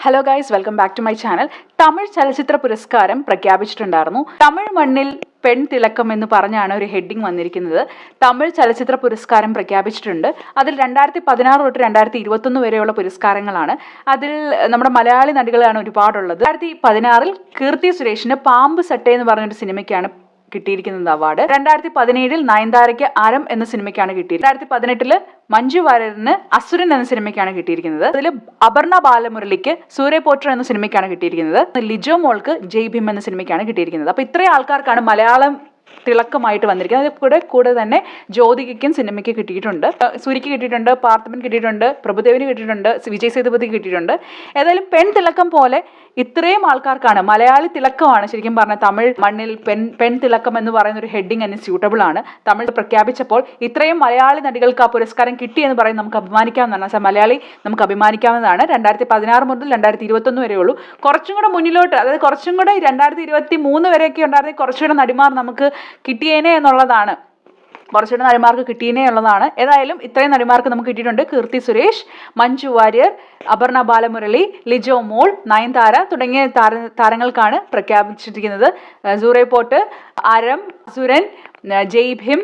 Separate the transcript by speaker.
Speaker 1: Hello guys, welcome back to my channel. Tamil ചലച്ചിത്ര പുരസ്കാരം പ്രഖ്യാപിച്ചിട്ടുണ്ടായിരുന്നു. തമിഴ് മണ്ണിൽ പെൺ തിളക്കം എന്ന് പറഞ്ഞാണ് ഒരു ഹെഡിങ് വന്നിരിക്കുന്നത്. തമിഴ് ചലച്ചിത്ര പുരസ്കാരം പ്രഖ്യാപിച്ചിട്ടുണ്ട്. അതിൽ 2016 തൊട്ട് 2021 വരെയുള്ള പുരസ്കാരങ്ങളാണ്. അതിൽ നമ്മുടെ മലയാളി നടികളാണ് ഒരുപാടുള്ളത്. 2016 കീർത്തി സുരേഷിന് പാമ്പ് സട്ടെ എന്ന് പറഞ്ഞൊരു സിനിമയ്ക്കാണ് കിട്ടിയിരിക്കുന്നത് അവാർഡ്. 2017 നയൻതാരയ്ക്ക് അരം എന്ന സിനിമയ്ക്കാണ് കിട്ടിയത്. 2018 മഞ്ജു വാര്യറിന് അസുരൻ എന്ന സിനിമയ്ക്കാണ് കിട്ടിയിരിക്കുന്നത്. അതിൽ അപർണ ബാലമുരളിക്ക് സൂര്യപോട്ടർ എന്ന സിനിമയ്ക്കാണ് കിട്ടിയിരിക്കുന്നത്. ലിജോ മോൾക്ക് ജയ് ഭീം എന്ന സിനിമയ്ക്കാണ് കിട്ടിയിരിക്കുന്നത്. അപ്പൊ ഇത്രയും ആൾക്കാർക്കാണ് മലയാളം തിളക്കമായിട്ട് വന്നിരിക്കുന്നത്. അതിൽ കൂടെ തന്നെ ജ്യോതികയ്ക്കും സിനിമയ്ക്ക് കിട്ടിയിട്ടുണ്ട്, സൂര്യക്ക് കിട്ടിയിട്ടുണ്ട്, പാർത്ഥിബൻ കിട്ടിയിട്ടുണ്ട്, പ്രഭുദേവിന് കിട്ടിയിട്ടുണ്ട്, വിജയ് സേതുപതിക്ക് കിട്ടിയിട്ടുണ്ട്. ഏതായാലും പെൺ തിളക്കം പോലെ ഇത്രയും ആൾക്കാർക്കാണ്, മലയാളി തിളക്കമാണ് ശരിക്കും പറഞ്ഞാൽ തമിഴ് മണ്ണിൽ പെൺ തിളക്കം എന്ന് പറയുന്ന ഒരു ഹെഡിങ് തന്നെ സ്യൂട്ടബിൾ ആണ്. തമിഴ് പ്രഖ്യാപിച്ചപ്പോൾ ഇത്രയും മലയാളി നടികൾക്ക് ആ പുരസ്കാരം കിട്ടി എന്ന് പറയുന്നത് നമുക്ക് അഭിമാനിക്കാവുന്നതാണ്. മലയാളി നമുക്ക് അഭിമാനിക്കാവുന്നതാണ്. 2016 മുതൽ 2021 വരെയുള്ളൂ. കുറച്ചും കൂടെ മുന്നിലോട്ട്, അതായത് കുറച്ചും കൂടെ 2023 വരെയൊക്കെ ഉണ്ടായിരുന്ന കുറച്ചുകൂടെ നടിമാർ നമുക്ക് കിട്ടിയേനെ എന്നുള്ളതാണ്. കുറച്ചുകൂടെ നടിമാർക്ക് കിട്ടിയേനെ ഉള്ളതാണ്. ഏതായാലും ഇത്രയും നടിമാർക്ക് നമുക്ക് കിട്ടിയിട്ടുണ്ട്. കീർത്തി സുരേഷ്, മഞ്ജു വാര്യർ, അപർണ ബാലമുരളി, ലിജോ മോൾ, നയൻതാര തുടങ്ങിയ താരങ്ങൾക്കാണ് പ്രഖ്യാപിച്ചിരിക്കുന്നത്. സൂര്യപോട്ട്, അരം, അസുരൻ, ജയ് ഭീം